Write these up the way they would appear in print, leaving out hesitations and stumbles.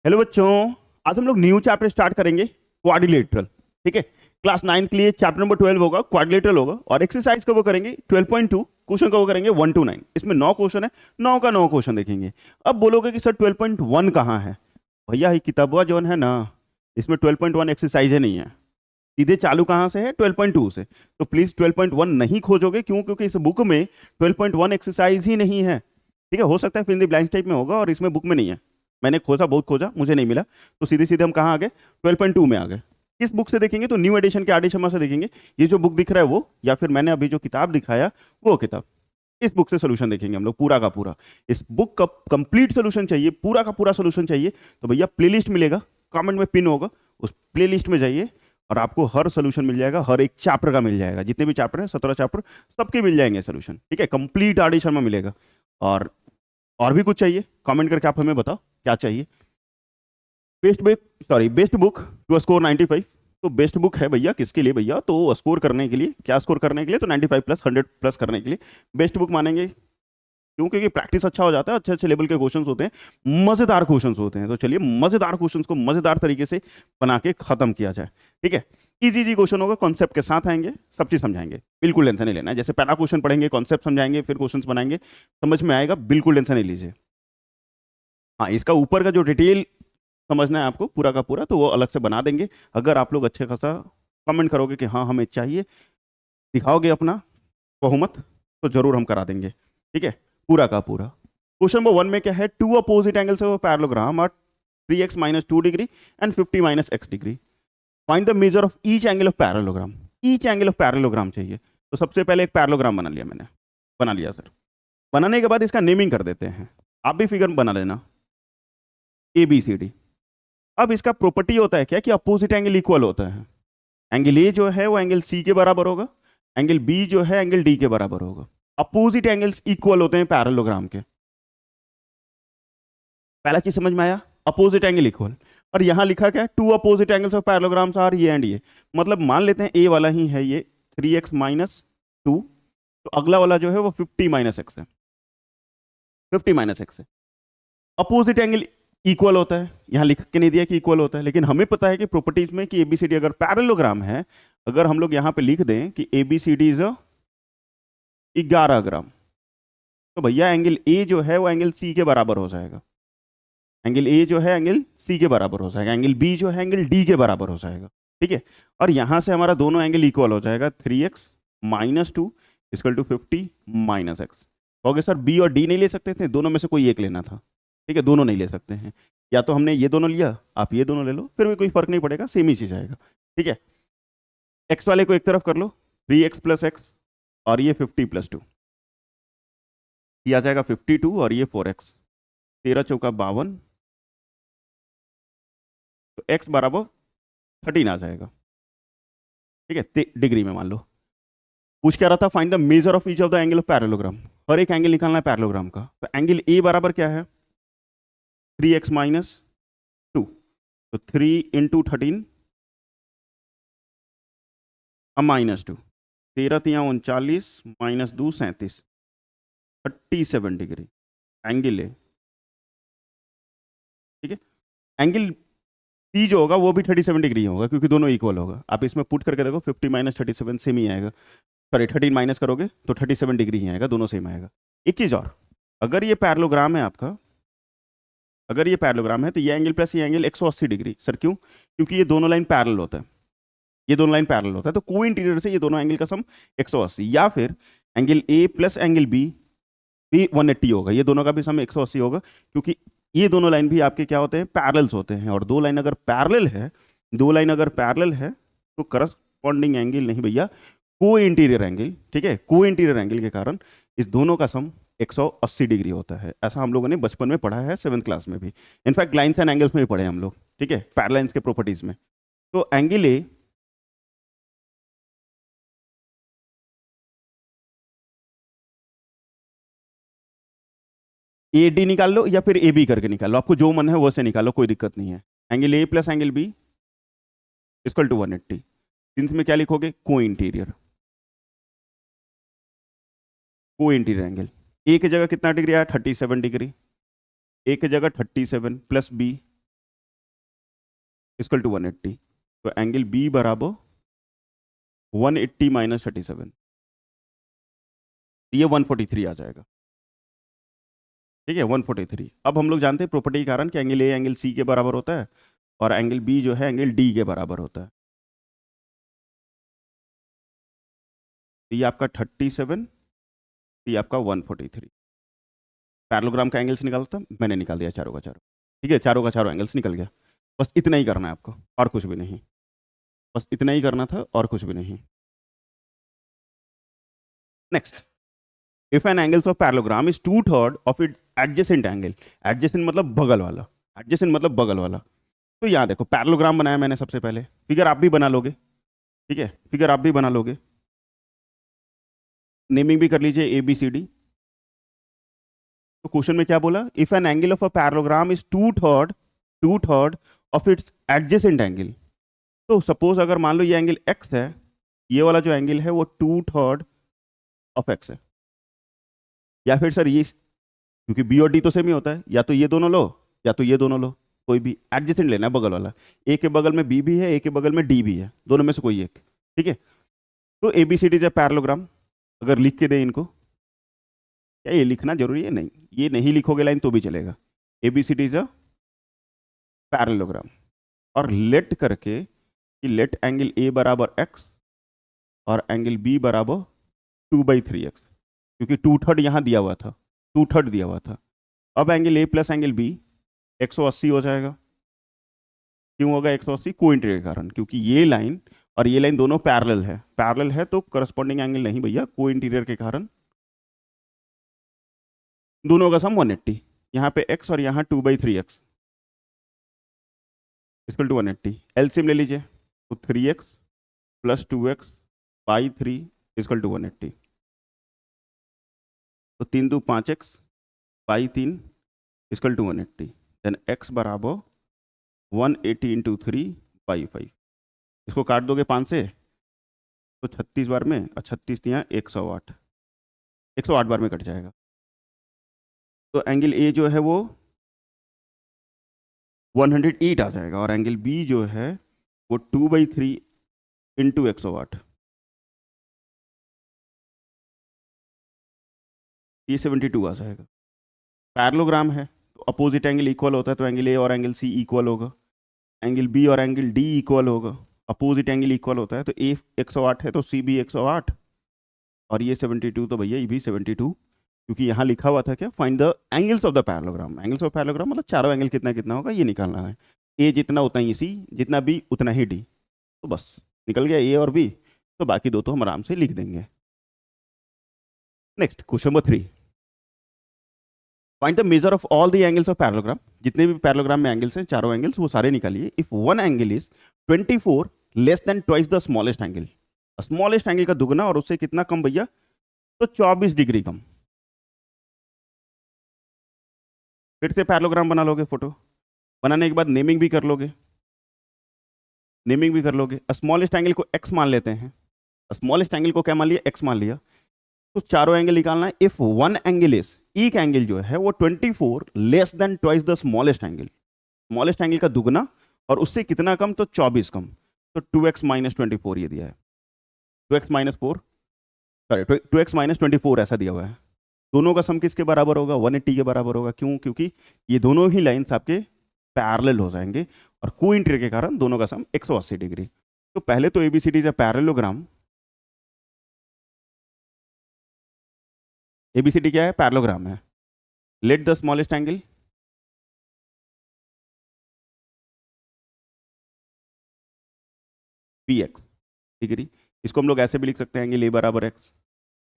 Hello बच्चों। आज हम लोग न्यू चैप्टर स्टार्ट करेंगे, क्वाड्रिलेटरल। ठीक है। क्लास 9 के लिए चैप्टर नंबर 12 होगा, क्वाड्रिलेटरल होगा। और एक्सरसाइज कवर करेंगे 12.2, क्वेश्चन कवर करेंगे 1 to 9। इसमें 9 क्वेश्चन है, 9 का 9 क्वेश्चन देखेंगे। अब बोलोगे कि सर 12.1 कहाँ है? भैया ये किताबवा जो है ना, इसमें 12.1 एक्सरसाइज है नहीं है। सीधे चालू कहाँ से है? 12.2 से। तो प्लीज 12.1 नहीं खोजोगे, क्यों? क्योंकि इस बुक में 12.1 एक्सरसाइज ही नहीं है। ठीक है, हो सकता है फिर द ब्लैंक टाइप में होगा और इसमें बुक में नहीं है। मैंने खोजा, बहुत खोजा, मुझे नहीं मिला। तो सीधे सीधे हम कहाँ आ गए? 12.2 में आ गए। किस बुक से देखेंगे? तो न्यू एडिशन के आर डी शर्मा से देखेंगे। ये जो बुक दिख रहा है वो, या फिर मैंने अभी जो किताब दिखाया वो किताब, इस बुक से सोल्यूशन देखेंगे हम लोग पूरा का पूरा। इस बुक का कंप्लीट सोल्यूशन चाहिए, पूरा का पूरा सोल्यूशन चाहिए, तो भैया प्लेलिस्ट मिलेगा, कमेंट में पिन होगा, उस प्लेलिस्ट में जाइए और आपको हर सोल्यूशन मिल जाएगा। हर एक चैप्टर का मिल जाएगा, जितने भी चैप्टर हैं 17 चैप्टर, सबके मिल जाएंगे सोल्यूशन। ठीक है, कंप्लीट आर डी शर्मा मिलेगा। और भी कुछ चाहिए? कमेंट करके आप हमें बताओ क्या चाहिए। Best book to score 95। तो बेस्ट बुक है भैया किसके लिए? भैया तो स्कोर करने के लिए। क्या स्कोर करने के लिए? तो 95 प्लस 100 प्लस करने के लिए बेस्ट बुक मानेंगे। क्यों? क्योंकि प्रैक्टिस अच्छा हो जाता है, अच्छे अच्छे लेवल के क्वेश्चंस होते हैं, मजेदार क्वेश्चंस होते हैं। तो चलिए मजेदार क्वेश्चंस को मजेदार तरीके से बना के खत्म किया जाए। ठीक है, इजी इजी क्वेश्चन होगा, कॉन्सेप्ट के साथ आएंगे, सब चीज समझाएंगे, बिल्कुल टेंशन नहीं लेना है। जैसे पहला क्वेश्चन पढ़ेंगे, कॉन्सेप्ट समझाएंगे, फिर क्वेश्चंस बनाएंगे, समझ में आएगा, बिल्कुल टेंशन नहीं लीजिए। हाँ, इसका ऊपर का जो डिटेल समझना है आपको पूरा का पूरा, तो वो अलग से बना देंगे। अगर आप लोग अच्छे खासा कमेंट करोगे कि हाँ हमें चाहिए, दिखाओगे अपना बहुमत, तो जरूर हम करा देंगे। ठीक है, पूरा का पूरा। क्वेश्चन नंबर 1 में क्या है? Two opposite angles of parallelogram are 3x minus 2 degree and 50 minus x degree. Find the measure of each angle of parallelogram. Each angle of parallelogram चाहिए। तो सबसे पहले एक पैरेललोग्राम बना लिया मैंने। बना लिया सर। बनाने के बाद इसका नेमिंग कर देते हैं। आप भी फिगर बना लेना, ए बी सी डी। अब इसका प्रॉपर्टी होता है क्या कि अपोजिट एंगल इक्वल होता है। एंगल ए जो है वो एंगल सी के बराबर होगा, एंगल बी जो है एंगल डी के बराबर होगा। अपोजिट एंगल्स इक्वल होते हैं पैरेललोग्राम के। पहला चीज समझ में आया? Opposite angle equal. और यहां लिखा क्या है? Two opposite angles of parallelograms are ये एंड ये। मतलब मान लेते हैं ए वाला ही है ये 3x माइनस 2, तो अगला वाला जो है वो 50 माइनस एक्स है। 50 माइनस एक्स है। अपोजिट एंगल इक्वल होता है, यहां लिख के नहीं दिया कि इक्वल होता है, लेकिन हमें पता है कि प्रॉपर्टीज में कि एबीसीडी अगर पैरेललोग्राम है, अगर हम लोग यहां पे लिख दें कि एबीसीडी इज 11 ग्राम, तो भैया एंगल ए जो है वो एंगल सी के बराबर हो जाएगा। एंगल ए जो है एंगल सी के बराबर हो जाएगा, एंगल बी जो है एंगल डी के बराबर हो जाएगा। ठीक है, और यहां से हमारा दोनों एंगल इक्वल हो जाएगा। 3x minus 2 equal to 50 minus x. Okay sir, B और डी नहीं ले सकते थे? दोनों में से कोई एक लेना था। ठीक है, दोनों नहीं ले सकते हैं। या तो हमने ये दोनों लिया, आप ये दोनों ले लो, फिर भी कोई फर्क नहीं पड़ेगा, सेम ही चीज आएगा। ठीक है, एक्स वाले को एक तरफ कर लो, 3x प्लस एक्स, और ये 50 प्लस 2, ये आ जाएगा 52, और ये 4x, 13 चौका 52, तो x बराबर 13 आ जाएगा। ठीक है, डिग्री में मान लो। पूछ क्या रहा था? Find the measure of each of the angle of parallelogram. हर एक एंगल निकालना है पैरेललोग्राम का। तो एंगल ए बराबर क्या है? 3x माइनस 2, तो 3 इंटू 13 माइनस 2, 13 तिया 39 माइनस 2 37, 37 डिग्री एंगल ए। ठीक है, एंगल सी जो होगा वो भी 37 डिग्री होगा, क्योंकि दोनों इक्वल होगा। आप इसमें पुट करके देखो, 50 माइनस 37 सेम ही आएगा। सॉरी, 13 माइनस करोगे तो 37 डिग्री ही आएगा, दोनों सेम आएगा। एक चीज और, अगर ये पैरेललोग्राम है आपका, अगर ये पैरेललोग्राम है तो ये एंगल प्लस ये एंगल 180 डिग्री। सर क्यों? क्योंकि ये दोनों लाइन पैरेलल होता है, ये दोनों लाइन पैरेलल होता है, तो को इंटीरियर से ये दोनों एंगल का सम 180। या फिर angle A plus angle B भी 180 होगा, ये दोनों का भी सम 180 होगा, क्योंकि ये दोनों लाइन भी आपके क्या होते हैं? पैरेलल्स होते हैं। और दो लाइन अगर पैरेलल है, दो लाइन अगर पैरेलल है, तो करस्पॉन्डिंग एंगल नहीं भैया, को इंटीरियर एंगल। ठीक है, को इंटीरियर एंगल के कारण इस दोनों का सम 180 डिग्री होता है। ऐसा हम लोगों ने बचपन में पढ़ा है, 7th क्लास में भी। इनफैक्ट लाइन्स एंड एंगल्स में भी पढ़े हम लोग। ठीक है, पैरेलल्स के प्रॉपर्टीज में। तो एंगल ए डी निकाल लो या फिर ए बी करके निकाल लो, आपको जो मन है वो से निकालो, कोई दिक्कत नहीं है। Angle A plus angle B equal to 180। में क्या लिखोगे? को इंटीरियर। को इंटीरियर एंगल ए की जगह कितना डिग्री आया? 37 डिग्री। ए की जगह 37 प्लस बी इक्वल टू 180। तो एंगल बी बराबर 180 माइनस 37, ये 143 आ जाएगा। ठीक है, 143। अब हम लोग जानते हैं प्रॉपर्टी के कारण कि एंगल ए एंगल सी के बराबर होता है और एंगल बी जो है एंगल डी के बराबर होता है। तो ये आपका 37, ये आपका 143। पैरेललोग्राम का एंगल्स निकालता, मैंने निकाल दिया चारों का चारों। ठीक है, चारों का चारों एंगल्स निकल गया। बस इतना ही करना है आपको और कुछ भी नहीं, बस इतना ही करना था और कुछ भी नहीं। Next, if an angles of parallelogram is 2/3 of it adjacent angle, adjacent मतलब बगल वाला, एडजेसेंट मतलब बगल वाला। तो यहाँ देखो पैरेललोग्राम बनाया मैंने सबसे पहले, फिगर आप भी बना लोगे। ठीक है, फिगर आप भी बना लोगे, नेमिंग भी कर लीजिए ए बी सी डी। तो क्वेश्चन में क्या बोला, if an angle of a parallelogram is 2/3 of its adjacent angle. तो सपोज अगर मान लो ये एंगल एक्स है, ये वाला जो एंगल है वो 2/3 ऑफ एक्स है, या फिर सर ये, क्योंकि बी और डी तो सेम ही होता है, या तो ये दोनों लो या तो ये दोनों लो, कोई भी एडजेसेंट लेना है बगल वाला। ए के बगल में बी भी है, ए के बगल में डी भी है, दोनों में से कोई एक। ठीक है, तो ए बी सी डी जब पैरेललोग्राम अगर लिख के दें इनको, क्या ये लिखना जरूरी है? नहीं, ये नहीं लिखोगे लाइन तो भी चलेगा। A B C D is a parallelogram, और लेट करके कि लेट एंगल ए बराबर एक्स और एंगल बी बराबर 2/3x, क्योंकि 2/3 यहाँ दिया हुआ था, 2/3 दिया हुआ था। अब angle A plus angle B 180 हो जाएगा। क्यों होगा 180? कोइंसिडेंस के कारण, क्योंकि ये लाइन और ये लाइन दोनों पैरेलल है, पैरेलल है तो करस्पॉन्डिंग एंगल नहीं भैया, कोइंसिडेंस के कारण दोनों का सम 180। यहाँ पे x और यहाँ 2/3x इक्वल टू 180। एलसीएम ले लीजिए, तो 3x plus 2x/3 equal to 180। तो 3 2 5x/3 equal to 180। Then x बराबर 180 इंटू 3/5। इसको काट दोगे 5 से तो 36 बार में, और 36 यहाँ 108, 108 बार में कट जाएगा। तो एंगल ए जो है वो 108 आ जाएगा, और एंगल बी जो है वो 2/3 इंटू 108, ये 72 आ जाएगा। पैरेललोग्राम है तो अपोजिट एंगल इक्वल होता है, तो एंगल ए और एंगल सी इक्वल होगा, एंगल बी और एंगल डी इक्वल होगा। अपोजिट एंगल इक्वल होता है तो ए 108 है तो सी भी 108, और ये 72 तो भैया ये भी 72, क्योंकि यहाँ लिखा हुआ था क्या, find the angles of the parallelogram. Angles of parallelogram मतलब चारों एंगल कितना कितना होगा ये निकालना है। ए जितना उतना ही सी, जितना बी उतना ही डी। तो बस निकल गया ए और बी, तो बाकी दो तो हम आराम से लिख देंगे। Next question number 3, find the measure of all the angles of parallelogram. जितने भी पैरेललोग्राम में एंगल्स हैं, चारों एंगल्स वो सारे निकालिए। If one angle is 24 less than twice the smallest angle, smallest angle का दुगना और उससे कितना कम भैया, तो 24 डिग्री कम। फिर से पैरेललोग्राम बना लोगे, फोटो बनाने के बाद नेमिंग भी कर लोगे, नेमिंग भी कर लोगे। स्मॉलेस्ट एंगल को एक्स मान लेते हैं, स्मॉलेस्ट एंगल को क्या मान लिया, एक्स मान लिया। तो चारों एंगल निकालना है। इफ वन एंगल इज, एक एंगल जो है वो 24 less than twice the smallest angle, smallest angle का दुगना और उससे कितना कम, तो 24 कम। तो 2x माइनस 24 ये दिया है, 2x minus 4, sorry 2x minus 24 ऐसा दिया हुआ है। दोनों का सम किसके बराबर होगा, 180 के बराबर होगा। क्यों? क्योंकि ये दोनों ही लाइन्स आपके पैरेलल हो जाएंगे और कोइंसिडेंस के कारण दोनों का सम 180 डिग्री। तो पहले तो ABCD is a parallelogram. ABCD क्या है, पैरेललोग्राम है। Let the smallest angle be x degree, इसको हम लोग ऐसे भी लिख सकते हैं, एंगल ए बराबर एक्स।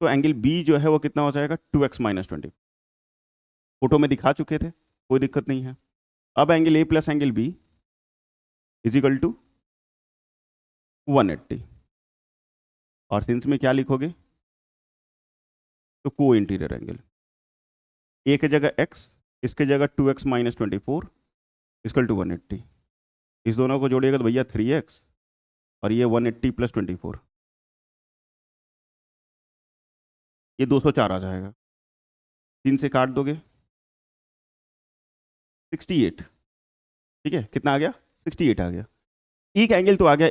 तो एंगल बी जो है वो कितना हो जाएगा, 2x माइनस 20। फोटो में दिखा चुके थे, कोई दिक्कत नहीं है। अब angle A plus angle B is equal to 180, और सिंस में क्या लिखोगे, तो को इंटीरियर एंगल। ए की जगह x, इसके जगह 2x माइनस 24 इक्वल टू 180। इस दोनों को जोड़िएगा तो भैया 3x, और ये 180 प्लस 24, ये 204 आ जाएगा। 3 से काट दोगे 68। ठीक है, कितना आ गया, 68 आ गया। एक एंगल तो आ गया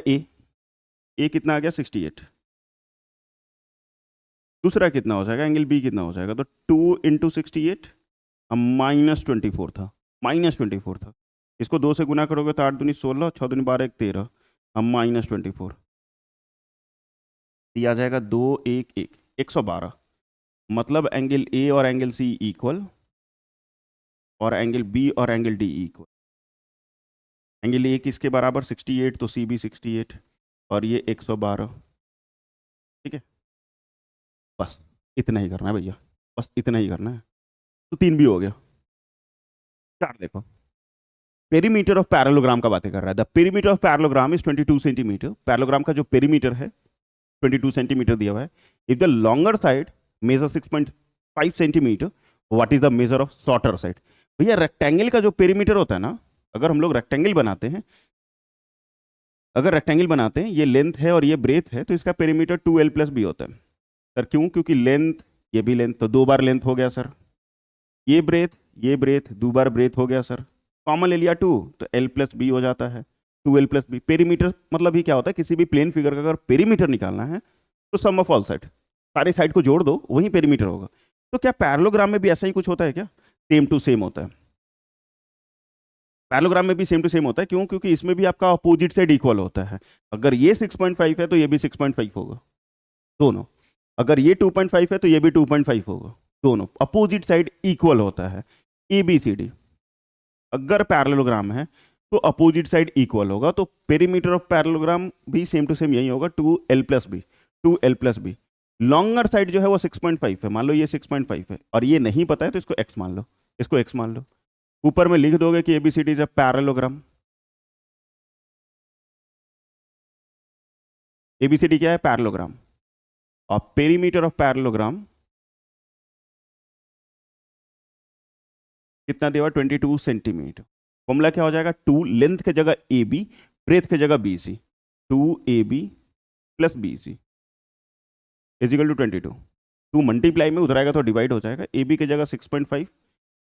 ए कितना आ गया 68, दूसरा कितना हो जाएगा एंगल बी कितना हो जाएगा, तो 2 × 68 -24 था, -24 था। इसको 2 से गुना करोगे तो 8 दूनी 16, 6 दूनी 12, 1 13, हम -24, ये आ जाएगा 2 1 1 112। मतलब एंगल ए और एंगल सी इक्वल और एंगल बी और angle D equal. Angle A किसके बराबर 68, तो सी भी 68 और ये 112। ठीक है, बस इतना ही करना है भैया, बस इतना ही करना है। तो 3 भी हो गया। 4 देखो, पेरीमीटर ऑफ पैरेललोग्राम का बातें कर रहा है। The perimeter of parallelogram is 22 centimetre. Parallelogram का जो पेरीमीटर है 22 सेंटीमीटर दिया हुआ है। If the longer side measure 6.5 centimetre, what is the measure of shorter side. भैया रेक्टेंगल का जो पेरीमीटर होता है ना, अगर हम लोग रेक्टेंगल बनाते हैं, अगर रेक्टेंगल बनाते हैं, ये लेंथ है और ये ब्रेथ है, तो इसका पेरीमीटर 2l+b होता है। सर क्यों? क्योंकि लेंथ, ये भी लेंथ, तो 2 बार लेंथ हो गया सर। ये ब्रेथ 2 बार ब्रेथ हो गया सर। कॉमन ले लिया 2, तो l+b हो जाता है, 2l+b। पेरीमीटर मतलब ही क्या होता है, किसी भी प्लेन फिगर का अगर पेरीमीटर निकालना है तो सम ऑफ ऑल साइड, सारे साइड को जोड़ दो, वही पेरीमीटर होगा। तो क्या पैरेललोग्राम में भी ऐसा ही कुछ होता है क्या? सेम टू सेम होता है। पैरेललोग्राम में भी सेम टू सेम होता है। क्यों? क्योंकि इसमें भी आपका अपोजिट साइड इक्वल होता है। अगर ये 6.5 है तो ये भी 6.5 होगा, दोनों। अगर ये 2.5 है तो ये भी 2.5 होगा, दोनों। अपोजिट साइड इक्वल होता है। ABCD अगर पैरेललोग्राम है तो अपोजिट साइड इक्वल होगा, तो पेरीमीटर ऑफ पैरेललोग्राम भी सेम टू सेम यही होगा, 2l+b, 2l+b। लॉन्गर साइड जो है वो 6.5 है, मान लो ये 6.5 है और ये नहीं पता है तो इसको x मान लो, इसको x मान लो। ऊपर में लिख दोगे कि ABCD is a parallelogram. ABCD क्या है? पैरेललोग्राम। और पेरीमीटर ऑफ पैरेललोग्राम कितना दिया हुआ? 22 सेंटीमीटर। फॉर्मूला क्या हो जाएगा? 2 लेंथ के जगह AB, ब्रेथ के जगह BC, 2AB + BC equal to 22। 2 multiply में उधर आएगा तो डिवाइड हो जाएगा। AB की जगह 6.5,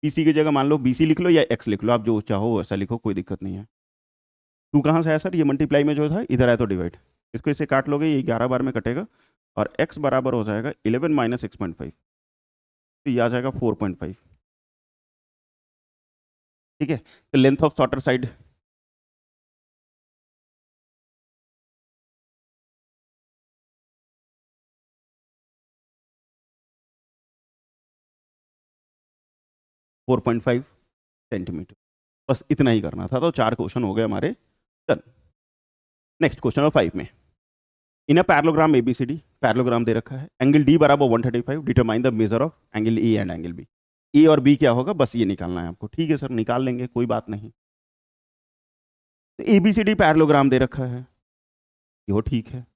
BC की जगह मान लो BC लिख लो या x लिख लो, आप जो चाहो वैसा लिखो, कोई दिक्कत नहीं है। 2 कहाँ से आया सर? ये मल्टीप्लाई में जो था इधर आया तो डिवाइड, इसको इसे काट लोगे, ये 11 बार में कटेगा और x बराबर हो जाएगा 11 - 6.5, तो ये आ जाएगा 4.5। ठीक है, तो length of shorter side 4.5 centimetre. बस इतना ही करना था, तो 4 क्वेश्चन हो गए हमारे डन। नेक्स्ट क्वेश्चन नंबर 5 में, इन अ पैरेललोग्राम ABCD, पैरेललोग्राम दे रखा है, एंगल D बराबर 135, determine the measure of angle E and angle B। ए और बी क्या होगा, बस ये निकालना है आपको। ठीक है सर, निकाल लेंगे, कोई बात नहीं। तो ABCD पैरेललोग्राम दे रखा है, ये ठीक है,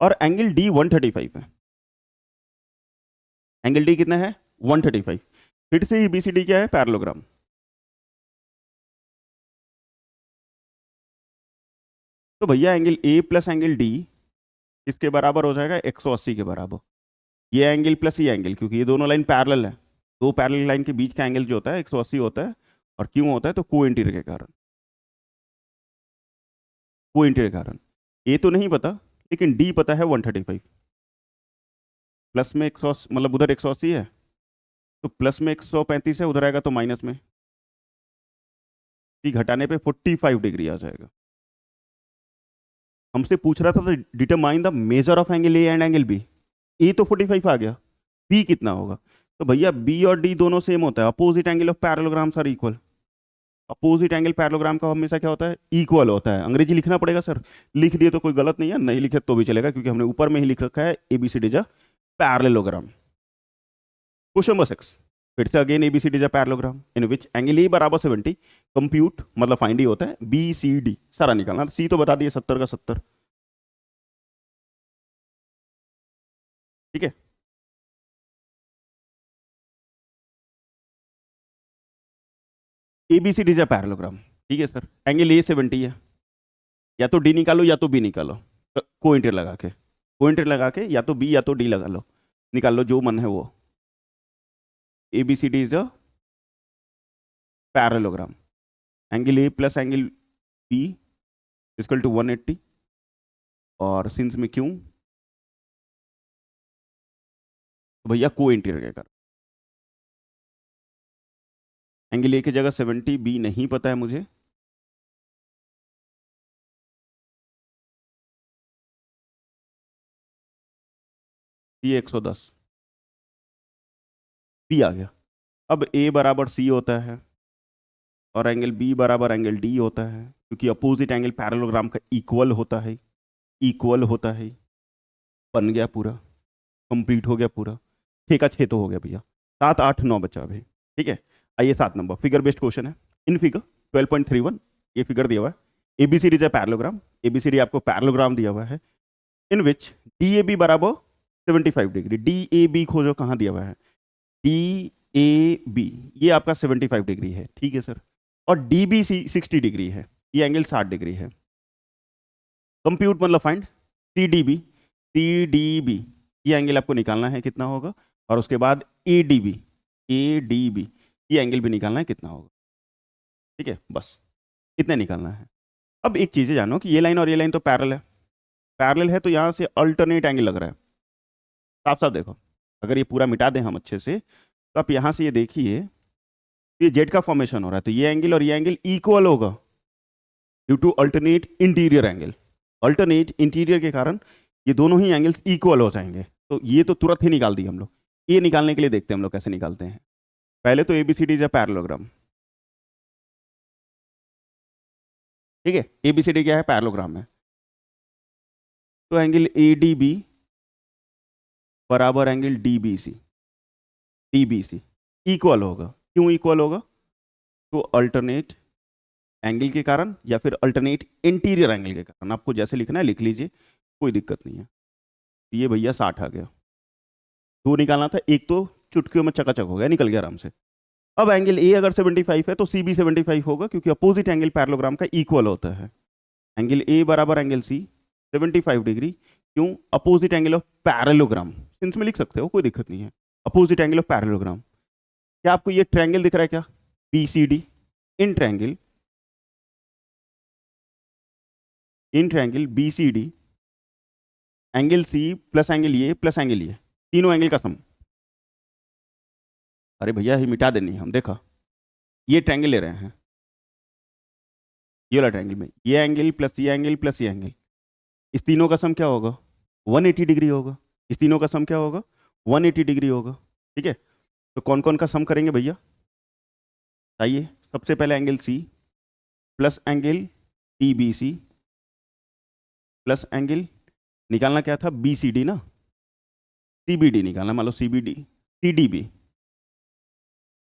और एंगल D 135 है। एंगल D कितना है? 135। फिर से ABCD क्या है? पैरेललोग्राम। तो भैया angle A plus angle D इसके बराबर हो जाएगा 180 के बराबर। ये एंगल प्लस ये एंगल, क्योंकि ये दोनों लाइन पैरेलल है, दो पैरेलल लाइन के बीच का एंगल जो होता है 180 होता है। और क्यों होता है? तो को इंटीरियर के कारण, को इंटीरियर के कारण। ए तो नहीं पता, लेकिन डी पता है 135। प्लस में 180, मतलब उधर 180 है तो प्लस में 135 है, उधर आएगा तो माइनस में, डी घटाने पे 45 डिग्री आ जाएगा। हमसे पूछ रहा था तो determine the measure of angle A and angle B. A तो 45 आ गया, बी कितना होगा? तो भैया बी और डी दोनों सेम होता है, opposite angle of parallelograms are equal. Opposite angle parallelogram का हमेशा क्या होता है? इक्वल होता है। अंग्रेजी लिखना पड़ेगा सर, लिख दिए तो कोई गलत नहीं है, नहीं लिखे तो भी चलेगा, क्योंकि हमने ऊपर में ही लिख रखा है ABCD is a parallelogram. Question number 6, फिर से again ABCD is a parallelogram in which angle A बराबर 70, कंप्यूट मतलब फाइंड ही होता है, BCD सारा निकालना। सी तो बता दिए 70 का 70। ठीक है, ABCD इज अ पैरेललोग्राम। ठीक है सर, एंगल ए 70 है, या तो डी निकालो या तो बी निकालो, को इंटर लगा के, को इंटर लगा के या तो बी या तो डी लगा लो, निकाल लो जो मन है वो। ABCD is a parallelogram, angle A plus angle B equal to 180, और सिंस में क्यों, तो भैया को इंटीरियर क्या कर, एंगल ए की जगह 70, बी नहीं पता है मुझे, सी 110, बी आ गया। अब ए बराबर सी होता है और एंगल बी बराबर एंगल डी होता है, क्योंकि अपोजिट एंगल पैरेललोग्राम का इक्वल होता है, इक्वल होता है। बन गया पूरा, कंप्लीट हो गया पूरा, छः का छः तो हो गया भैया, 7 8 9 बचा अभी। ठीक है, आइए 7 नंबर, फिगर बेस्ड क्वेश्चन है। इन फिगर 12.31 ये फिगर दिया हुआ है, एबीसीडी इज पैरेललोग्राम, एबीसीडी आपको पैरेललोग्राम दिया हुआ है, इन विच डी ए बी बराबर 75 डिग्री, डी ए बी खोजो, कहाँ दिया हुआ है, डी ए बी ये आपका 75 डिग्री है, ठीक है सर, और डी बी सी 60 डिग्री है, ये एंगल 60 डिग्री है। कंप्यूट मतलब find C D B, C D B ये एंगल आपको निकालना है कितना होगा, और उसके बाद A D B, A D B ये एंगल भी निकालना है कितना होगा। ठीक है, बस इतना निकालना है। अब एक चीज़ जानो कि ये लाइन और ये लाइन तो पैरेलल है, पैरेलल है तो यहाँ से अल्टरनेट एंगल लग रहा है, साफ साफ देखो, अगर ये पूरा मिटा दें हम अच्छे से, तो आप यहाँ से ये देखिए, ये जेड का फॉर्मेशन हो रहा है, तो ये एंगल और ये एंगल इक्वल होगा due to alternate interior angle, alternate interior के कारण ये दोनों ही एंगल्स इक्वल हो जाएंगे। तो ये तो तुरंत ही निकाल दी हम लोग, ये निकालने के लिए देखते हैं हम लोग कैसे निकालते हैं। पहले तो एबीसीडी इज अ पैरेललोग्राम, ठीक है, एबीसीडी क्या है, पैरेललोग्राम है, तो एंगल ए डी बी बराबर angle D B C, D B C equal होगा, क्यों इक्वल होगा, तो अल्टरनेट एंगल के कारण या फिर अल्टरनेट इंटीरियर एंगल के कारण, आपको जैसे लिखना है लिख लीजिए, कोई दिक्कत नहीं है। ये भैया 60 आ गया, दो निकालना था, एक तो चुटकियों में चकाचक हो गया, निकल गया आराम से। अब एंगल ए अगर 75 है तो सी भी 75 होगा, क्योंकि अपोजिट एंगल पैरेललोग्राम का इक्वल होता है। एंगल ए बराबर एंगल सी 75 डिग्री, क्यों, opposite angle of parallelogram, since में लिख सकते हो कोई दिक्कत नहीं है, अपोजिट एंगल ऑफ पैरेललोग्राम। क्या आपको ये ट्रायंगल दिख रहा है क्या, B C D, in triangle B C D, angle C plus angle ये प्लस एंगल ये, तीनों एंगल का सम। अरे भैया ये मिटा देनी है हम, देखा, ये ट्रायंगल ले रहे हैं, ये वाला ट्रायंगल में ये एंगल प्लस ये एंगल प्लस ये एंगल, इस तीनों का सम क्या होगा, 180 डिग्री होगा, इस तीनों का सम क्या होगा, 180 डिग्री होगा। ठीक है, तो कौन कौन का सम करेंगे भैया, आइए, सबसे पहले angle C plus angle T B C plus angle निकालना क्या था, बी सी डी ना, सी बी डी निकालना, मान लो C B D, C D B,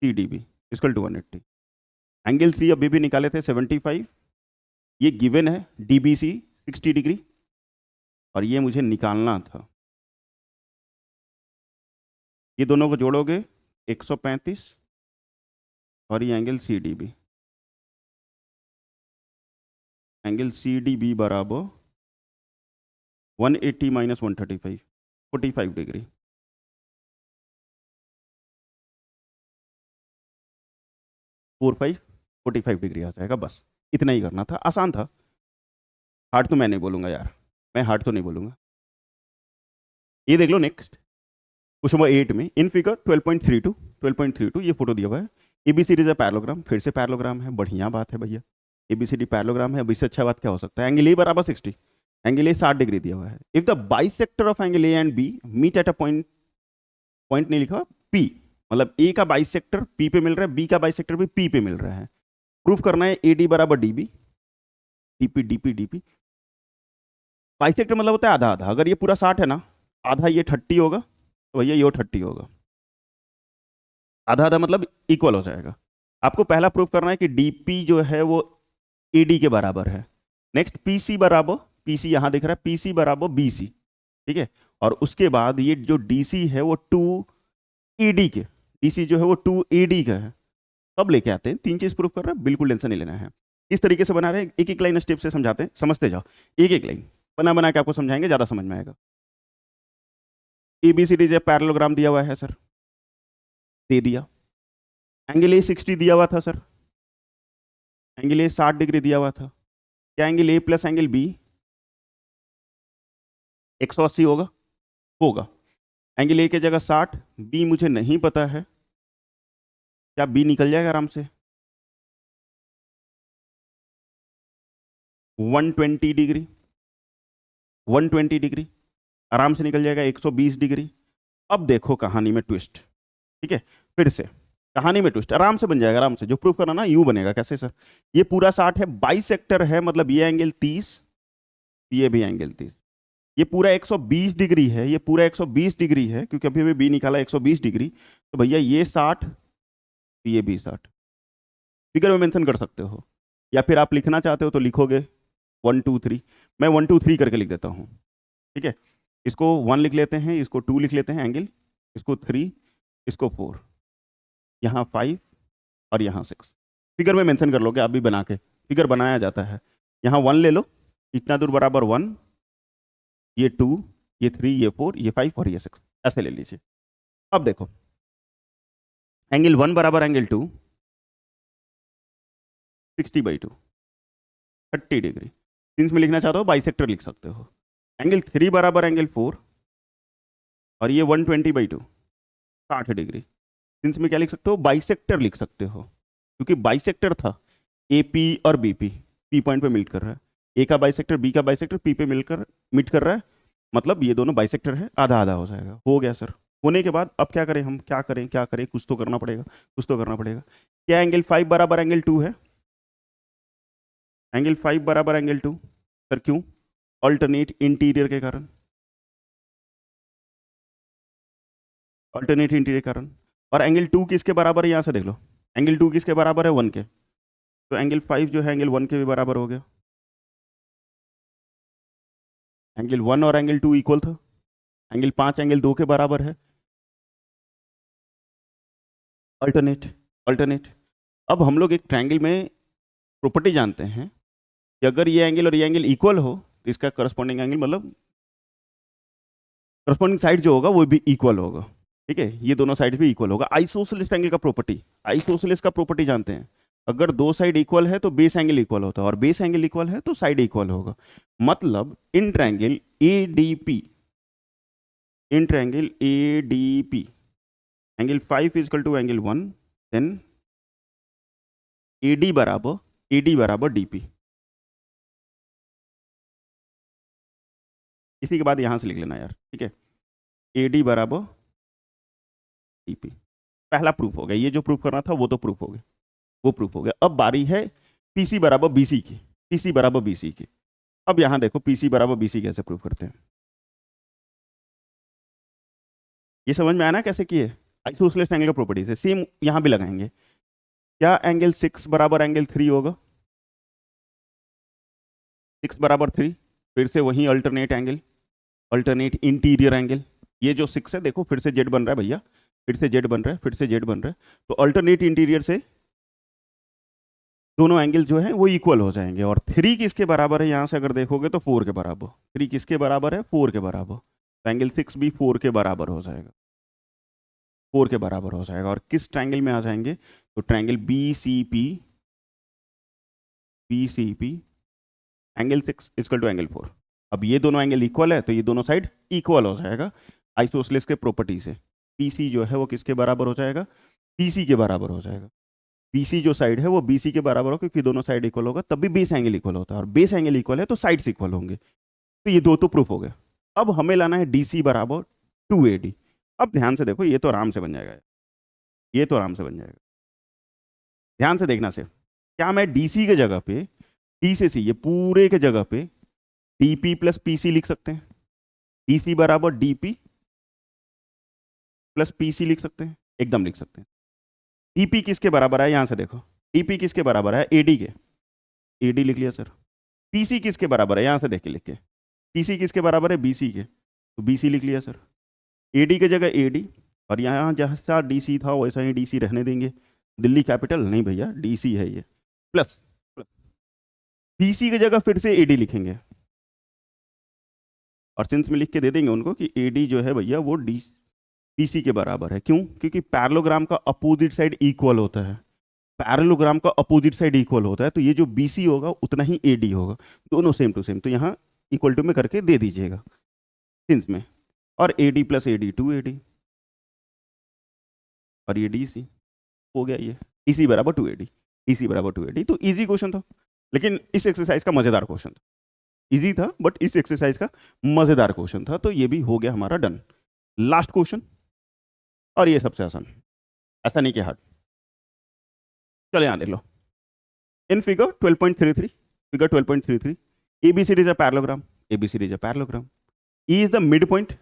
C D B equal to 180, angle C अभी भी निकाले थे 75, ये गिवन है डी बी सी 60 डिग्री, और ये मुझे निकालना था, ये दोनों को जोड़ोगे 135, और ये angle C D B, angle C D B बराबर 180 माइनस 135, 45 डिग्री, 45 डिग्री आ जाएगा, बस इतना ही करना था, आसान था, हार्ड तो मैं नहीं बोलूँगा यार, मैं हार्ड तो नहीं बोलूँगा। ये देख लो नेक्स्ट क्वेश्चन नंबर 8 में, इन फिगर 12.32 ये फोटो दिया हुआ है, एबीसीडी इज अ पैरेललोग्राम, फिर से पैरेललोग्राम है, बढ़िया बात है भैया, एबीसीडी पैरेललोग्राम है, अब इससे अच्छा बात क्या हो सकता है, एंगल ए बराबर 60, एंगल ए 60 डिग्री दिया हुआ है, if the bisector of angle A and B meet at a point, point नहीं लिखा, पी, मतलब ए का बाइसेक्टर पी पे मिल रहा है, बी का बाइसेक्टर भी पी पे मिल रहा है, प्रूफ करना है ए डी बराबर D B, DP DP DP, bisector मतलब होता है आधा आधा, अगर ये पूरा 60 है ना, आधा ये 30 होगा, तो भैया ये 30 होगा, आधा आधा मतलब इक्वल हो जाएगा। आपको पहला प्रूफ करना है कि डीपी जो है वो एडी के बराबर है, नेक्स्ट पीसी बराबर, पीसी यहां दिख रहा है, पीसी बराबर बीसी, ठीक है, और उसके बाद ये जो डीसी है वो 2 एडी के, डीसी जो है वो 2 एडी का है, सब लेके आते हैं, 3 चीज प्रूफ कर रहे हैं, बिल्कुल टेंशन नहीं लेना है। इस तरीके से बना रहे हैं, एक एक लाइन स्टेप से समझाते हैं, समझते जाओ, एक एक लाइन बना बना के आपको समझाएंगे, ज्यादा समझ में आएगा। एबीसीडी जो पैरेललोग्राम दिया हुआ है सर, दे दिया, एंगल ए 60 दिया हुआ था सर, एंगल ए 60 डिग्री दिया हुआ था, क्या angle A plus angle B 180 होगा? होगा। एंगल ए की जगह 60, बी मुझे नहीं पता है, क्या बी निकल जाएगा आराम से? 120 डिग्री, 120 डिग्री आराम से निकल जाएगा, 120 डिग्री। अब देखो कहानी में ट्विस्ट, ठीक है, फिर से कहानी में ट्विस्ट, आराम से बन जाएगा, आराम से। जो प्रूफ करना ना यूं बनेगा, कैसे सर? ये पूरा 60 है, बाइसेक्टर है, मतलब ये एंगल 30, ये भी एंगल 30, ये पूरा 120 डिग्री है, ये पूरा 120 डिग्री है, क्योंकि अभी अभी बी निकाला 120 डिग्री, तो भैया ये 60, ये भी 60। फिगर में मेंशन कर सकते हो, या फिर आप लिखना चाहते हो तो लिखोगे 1 2 3। मैं 1 2 3 करके लिख देता हूँ, ठीक है। इसको 1 लिख लेते हैं, इसको 2 लिख लेते हैं एंगल, इसको 3, इसको 4, यहाँ 5 और यहाँ 6। फिगर में मेंशन कर लोगे आप भी बना के, फिगर बनाया जाता है। यहाँ 1 ले लो, इतना दूर बराबर 1, ये 2, ये 3, ये 4, ये 5 और ये 6, ऐसे ले लीजिए। अब देखो एंगल 1 बराबर एंगल 2, 60/2, 30 डिग्री। सिंस में लिखना चाहते हो बाइसेक्टर लिख सकते हो। एंगल 3 बराबर एंगल 4 और ये 120/2, 60 डिग्री। सिंस में क्या लिख सकते हो? बाइसेक्टर लिख सकते हो, क्योंकि बाइसेक्टर था ए पी और बी पी, पी पॉइंट पे मीट कर रहा है, ए का बाइसेक्टर बी का बाइसेक्टर पी पे मिलकर मीट कर रहा है, मतलब ये दोनों बाइसेक्टर है, आधा आधा हो जाएगा। हो गया सर। होने के बाद अब क्या करें हम, क्या करें क्या करें, कुछ तो करना पड़ेगा, कुछ तो करना पड़ेगा। क्या एंगल 5 बराबर एंगल 2 है? एंगल 5 बराबर एंगल 2, सर क्यों? अल्टरनेट इंटीरियर के कारण, अल्टरनेट इंटीरियर के कारण। और एंगल 2 किसके बराबर है? यहाँ से देख लो, एंगल 2 किसके बराबर है? 1 के। तो एंगल 5 जो है एंगल 1 के भी बराबर हो गया। एंगल 1 और एंगल 2 इक्वल था, एंगल 5 एंगल 2 के बराबर है। Alternate, alternate. अब हम लोग एक ट्रायंगल में प्रॉपर्टी जानते हैं कि अगर ये एंगल और ये एंगल इक्वल हो तो इसका करस्पॉन्डिंग एंगल, मतलब करस्पॉन्डिंग साइड जो होगा वो भी इक्वल होगा, ठीक है, ये दोनों साइड भी इक्वल होगा। आइसोसेलेस एंगल का प्रॉपर्टी, आइसोसेलेस का प्रॉपर्टी जानते हैं, अगर दो साइड इक्वल है तो बेस एंगल इक्वल होता है, और बेस एंगल इक्वल है तो साइड इक्वल होगा। मतलब in triangle A D P, in triangle A D P, angle 5 is equal to angle 1, then AD बराबर DP। इसी के बाद यहां से लिख लेना यार, ठीक है, AD बराबर DP। पहला प्रूफ हो गया, ये जो प्रूफ करना था वो तो प्रूफ हो गया, वो प्रूफ हो गया। अब बारी है PC बराबर BC की, PC बराबर BC की। अब यहां देखो PC बराबर BC कैसे प्रूफ करते हैं, ये समझ में आया ना कैसे किए? आइसोसेलेस एंगल का प्रॉपर्टी से सेम यहां भी लगाएंगे। क्या एंगल 6 बराबर एंगल 3 होगा? 6 बराबर 3, फिर से वही alternate angle, alternate interior angle. ये जो 6 है देखो फिर से जेड बन रहा है भैया, फिर से जेड बन रहा है, फिर से जेड बन रहा है, तो अल्टरनेट इंटीरियर से दोनों एंगल जो है वो इक्वल हो जाएंगे। और 3 किसके बराबर है? यहां से अगर देखोगे तो 4 के बराबर। 3 किसके बराबर है? 4 के बराबर। तो एंगल 6 भी 4 के बराबर हो जाएगा, 4 के बराबर हो जाएगा। और किस ट्रायंगल में आ जाएंगे? तो triangle B C P angle 6 equal to angle 4। अब ये दोनों एंगल इक्वल है तो ये दोनों साइड इक्वल हो जाएगा आइसोसेलेस के प्रॉपर्टी से। पीसी जो है वो किसके बराबर हो जाएगा? पीसी के बराबर हो जाएगा। पीसी जो साइड है वो बीसी के बराबर हो, क्योंकि दोनों साइड इक्वल होगा तब भी बेस एंगल इक्वल होता है, और बेस एंगल इक्वल है तो साइड्स इक्वल होंगे। तो ये दो तो प्रूफ हो गया। अब हमें लाना है डीसी बराबर 2AD। अब ध्यान से देखो, ये तो आराम से बन जाएगा, ये तो आराम से बन जाएगा। ध्यान से देखना सिर्फ, क्या मैं डीसी के जगह पे, डी से सी, ये पूरे के जगह पे डीपी प्लस पीसी लिख सकते हैं? डीसी बराबर डीपी प्लस पीसी लिख सकते हैं, एकदम लिख सकते हैं। डीपी किसके बराबर है? यहां से देखो, डीपी किसके बराबर है? एडी के, एडी लिख लिया सर। पीसी किसके बराबर है? यहां से देख के लिख के, पीसी किसके बराबर है? बीसी के, तो बीसी लिख लिया सर। एडी की जगह एडी, और यहाँ जैसा डीसी था वैसा ही डीसी रहने देंगे। दिल्ली कैपिटल नहीं भैया, डीसी है ये, प्लस पीसी की जगह फिर से एडी लिखेंगे, और सिंस में लिख के दे देंगे उनको कि एडी जो है भैया वो डी पीसी के बराबर है। क्यों? क्योंकि पैरेललोग्राम का अपोजिट साइड इक्वल होता है, पैरेललोग्राम का अपोजिट साइड इक्वल होता है, तो ये जो BC होगा उतना ही AD होगा, दोनों सेम टू सेम, तो यहाँ इक्वल टू में करके दे दीजिएगा सिंस में, और AD प्लस AD 2AD, और ये DC हो गया, ये EC बराबर 2AD, EC बराबर 2AD। तो इजी क्वेश्चन था, लेकिन इस एक्सरसाइज का मजेदार क्वेश्चन था, इजी था बट इस एक्सरसाइज का मजेदार क्वेश्चन था, तो ये भी हो गया हमारा डन। लास्ट क्वेश्चन, और ये सबसे आसान, ऐसा नहीं कि हार्ड। चलो यहाँ देख लो, in figure 12.33, figure 12.33, ABCD is a parallelogram, ABCD is a parallelogram, E is the mid point,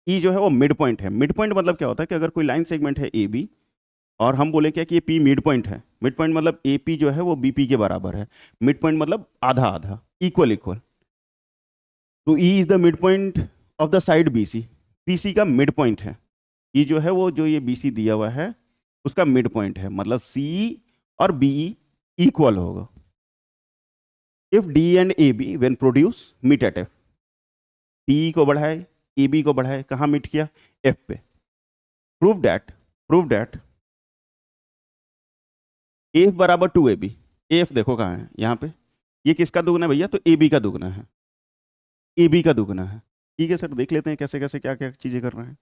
E जो है वो मिड पॉइंट है। मिड पॉइंट मतलब क्या होता है कि अगर कोई लाइन सेगमेंट है AB, और हम बोले क्या कि ये P मिड पॉइंट है, मिड पॉइंट मतलब AP जो है वो BP के बराबर है, मिड पॉइंट मतलब आधा आधा, इक्वल इक्वल, तो E is the mid point of the side BC, BC का मिड पॉइंट है, E जो है वो जो ये BC दिया हुआ है उसका मिड पॉइंट है, मतलब C और BE इक्वल होगा। If D and AB when produce meet at F, DE को बढ़ाए AB को बढ़ाए, कहाँ मीट किया? F पे। प्रूव दैट AF बराबर 2AB, AF देखो कहाँ है, यहाँ पे, ये किसका दुगना है भैया? तो AB का दुगना है, AB का दुगना है। ठीक है सर, देख लेते हैं कैसे कैसे क्या क्या चीजें कर रहे हैं,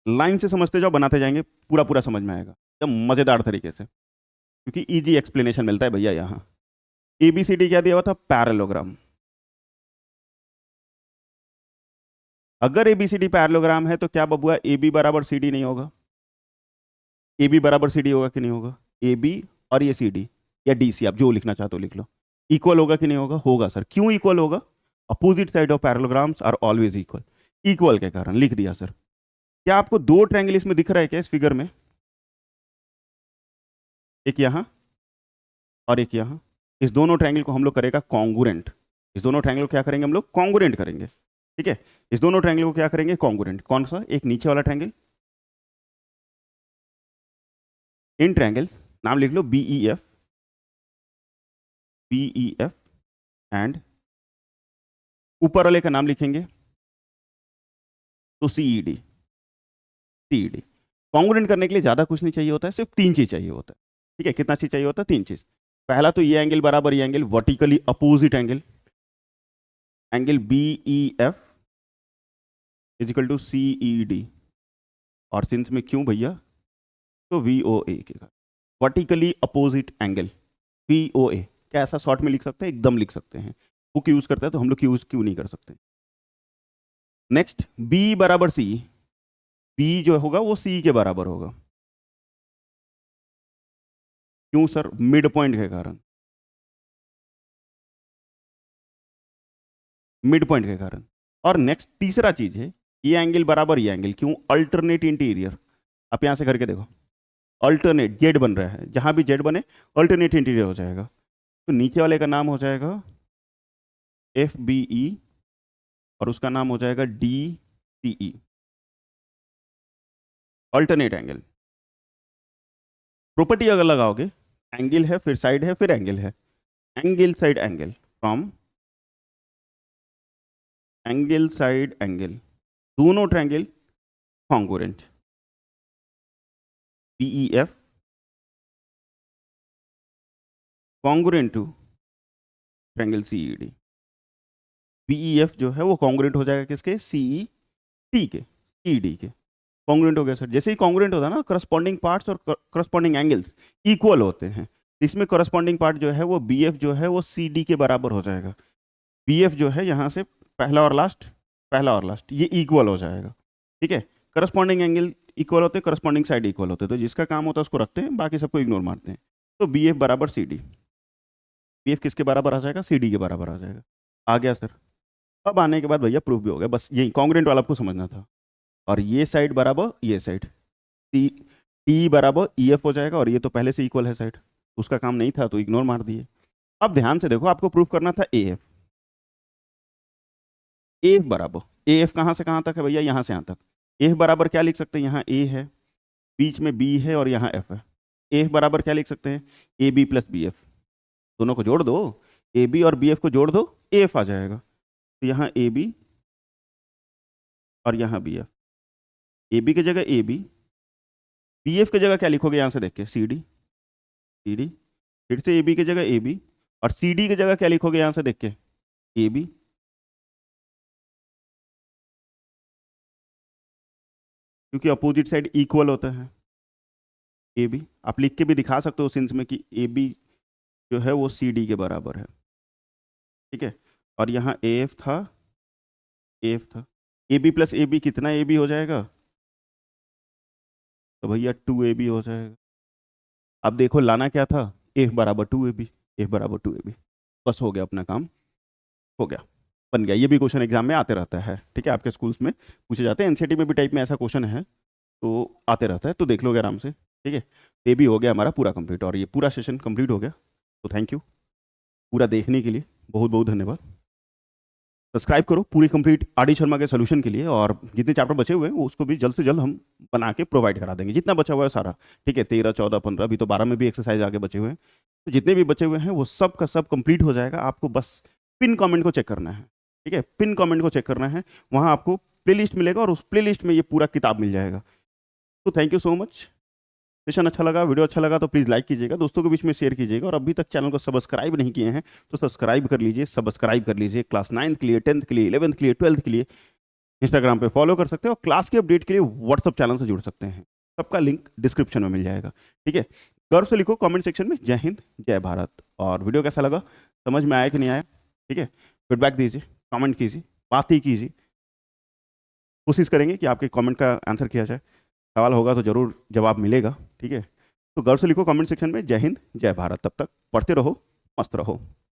लाइन से समझते जाओ, बनाते जाएंगे, पूरा पूरा समझ में आएगा एकदम मजेदार तरीके से, क्योंकि इजी एक्सप्लेनेशन मिलता है भैया यहाँ। ABCD क्या दिया हुआ था? पैरेललोग्राम। अगर ABCD पैरेललोग्राम है तो क्या बबुआ AB बराबर CD नहीं होगा? AB बराबर CD होगा कि नहीं होगा? AB और ये CD या DC, आप जो लिखना चाहते हो लिख लो, इक्वल होगा कि नहीं होगा? होगा सर। क्यों इक्वल होगा? Opposite side of parallelograms are always equal, equal के कारण लिख दिया सर। क्या आपको दो ट्रायंगल इसमें दिख रहा है क्या इस फिगर में? एक यहाँ और एक यहाँ, इस दोनों ट्रायंगल को हम लोग करेगा कॉन्ग्रुएंट, इस दोनों ट्रायंगल को क्या करेंगे हम लोग? कॉन्ग्रुएंट करेंगे। ठीक है, इस दोनों ट्रायंगल को क्या करेंगे? कॉन्ग्रुएंट। कौन सा? एक नीचे वाला ट्रायंगल, इन ट्रायंगल्स नाम लिख लो BEF, BEF, एंड ऊपर वाले का नाम लिखेंगे तो CED, CED। कॉन्ग्रुएंट करने के लिए ज्यादा कुछ नहीं चाहिए होता है, सिर्फ तीन चीज चाहिए होता है। ठीक है, कितना चीज चाहिए होता है? तीन चीज। पहला तो ये एंगल बराबर ये angle, vertically opposite angle, angle BEF is equal to CED, और सिंस में क्यों भैया? तो VOA के कारण, वर्टिकली अपोजिट एंगल VOA। क्या ऐसा शॉर्ट में लिख सकते हैं? एकदम लिख सकते हैं, बुक यूज करता है तो हम लोग यूज क्यों नहीं कर सकते? नेक्स्ट, B बराबर C, B जो होगा वो C के बराबर होगा, क्यों सर? मिड पॉइंट के कारण, मिड पॉइंट के कारण। और नेक्स्ट तीसरा चीज है, ये एंगल बराबर ये एंगल, क्यों? Alternate interior. आप यहां से करके देखो, अल्टरनेट जेड बन रहा है, जहां भी जेड बने अल्टरनेट इंटीरियर हो जाएगा, तो नीचे वाले का नाम हो जाएगा FBE, और उसका नाम हो जाएगा DCE, अल्टरनेट एंगल। प्रॉपर्टी अगर लगाओगे, एंगल है फिर साइड है फिर एंगल है, angle side angle, from angle side angle, दोनों triangle congruent, BEF congruent to triangle CED। BEF जो है वो कॉन्ग्रुएंट हो जाएगा किसके? CED के, CED के। कॉन्ग्रुएंट हो गया सर। जैसे ही कॉन्ग्रुएंट होता है ना, करस्पॉन्डिंग पार्ट्स और करस्पॉन्डिंग एंगल्स इक्वल होते हैं, इसमें करस्पॉन्डिंग पार्ट जो है वो BF जो है वो CD के बराबर हो जाएगा। BF जो है यहाँ से पहला और लास्ट, पहला और लास्ट, ये इक्वल हो जाएगा। ठीक है, करस्पॉन्डिंग एंगल इक्वल होते हैं, करस्पॉन्डिंग साइड इक्वल होते हैं, तो जिसका काम होता है उसको रखते हैं, बाकी सबको इग्नोर मारते हैं। तो BF बराबर CD, BF किसके बराबर आ जाएगा? CD के बराबर आ जाएगा। आ गया सर। अब आने के बाद भैया प्रूफ भी हो गया, बस यही कॉन्ग्रुएंट वाला आपको समझना था। और ये साइड बराबर ये साइड, टी टी बराबर EF हो जाएगा, और ये तो पहले से इक्वल है साइड, उसका काम नहीं था तो इग्नोर मार दिए। अब ध्यान से देखो, आपको प्रूफ करना था AF, AF बराबर, AF कहाँ से कहाँ तक है भैया? यहाँ से यहाँ तक। AF बराबर क्या लिख सकते हैं? यहाँ A है, बीच में B है, और यहाँ F है। AF बराबर क्या लिख सकते हैं? AB प्लस BF, दोनों को जोड़ दो, AB और BF को जोड़ दो, AF आ जाएगा। तो यहाँ AB और यहाँ BF, AB की जगह AB, BF की जगह क्या लिखोगे यहाँ से देख के? CD, CD, फिर से ए बी की जगह ए बी, और सी डी की जगह क्या लिखोगे यहाँ से देख के, ए बी, क्योंकि अपोजिट साइड इक्वल होता है। ए बी आप लिख के भी दिखा सकते हो सेंस में कि ए बी जो है वो सी डी के बराबर है, ठीक है। और यहाँ ए एफ था, ए एफ था, A B plus A B कितना ए बी हो जाएगा, तो भैया 2 AB हो जाएगा। अब देखो लाना क्या था, ए बराबर 2 AB, ए बराबर 2 AB, बस हो गया अपना काम, हो गया, बन गया। ये भी क्वेश्चन एग्जाम में आते रहता है, ठीक है, आपके स्कूल्स में पूछे जाते हैं, एनसीईआरटी में भी टाइप में ऐसा क्वेश्चन है, तो आते रहता है, तो देख लोगे आराम से, ठीक है। ये भी हो गया हमारा पूरा कंप्लीट, और ये पूरा सेशन कंप्लीट हो गया। तो थैंक यू पूरा देखने के लिए, बहुत बहुत धन्यवाद। सब्सक्राइब करो पूरी कंप्लीट आर डी शर्मा के सोल्यूशन के लिए, और जितने चैप्टर बचे हुए हैं वो उसको भी जल्द से जल्द हम बना के प्रोवाइड करा देंगे, जितना बचा हुआ है सारा, ठीक है। 13, 14, 15, अभी तो 12 में भी एक्सरसाइज आगे बचे हुए हैं, तो जितने भी बचे हुए हैं वो सब का सब कंप्लीट हो जाएगा। आपको बस पिन कमेंट को चेक करना है, ठीक है, पिन कमेंट को चेक करना है, वहाँ आपको प्लेलिस्ट मिलेगा, और उस प्लेलिस्ट में ये पूरा किताब मिल जाएगा। तो thank you so much. Session अच्छा लगा, वीडियो अच्छा लगा तो प्लीज़ लाइक कीजिएगा, दोस्तों के बीच में शेयर कीजिएगा, और अभी तक चैनल को सब्सक्राइब नहीं किए हैं तो सब्सक्राइब कर लीजिए, सब्सक्राइब कर लीजिए। क्लास 9th के लिए, 10th के लिए, 11th के लिए, 12th के लिए इंस्टाग्राम पे फॉलो कर सकते हो, और क्लास के अपडेट के लिए व्हाट्सअप चैनल से जुड़ सकते हैं, सबका लिंक डिस्क्रिप्शन में मिल जाएगा, ठीक है। गर्व से लिखो कमेंट सेक्शन में जय हिंद जय भारत। और वीडियो कैसा लगा, समझ में आया कि नहीं आया, ठीक है, फीडबैक दीजिए, कमेंट कीजिए, बात ही कीजिए, कोशिश करेंगे कि आपके कमेंट का आंसर किया जाए, सवाल होगा तो ज़रूर जवाब मिलेगा, ठीक है। तो गर्व से लिखो कमेंट सेक्शन में जय हिंद जय भारत। तब तक पढ़ते रहो, मस्त रहो।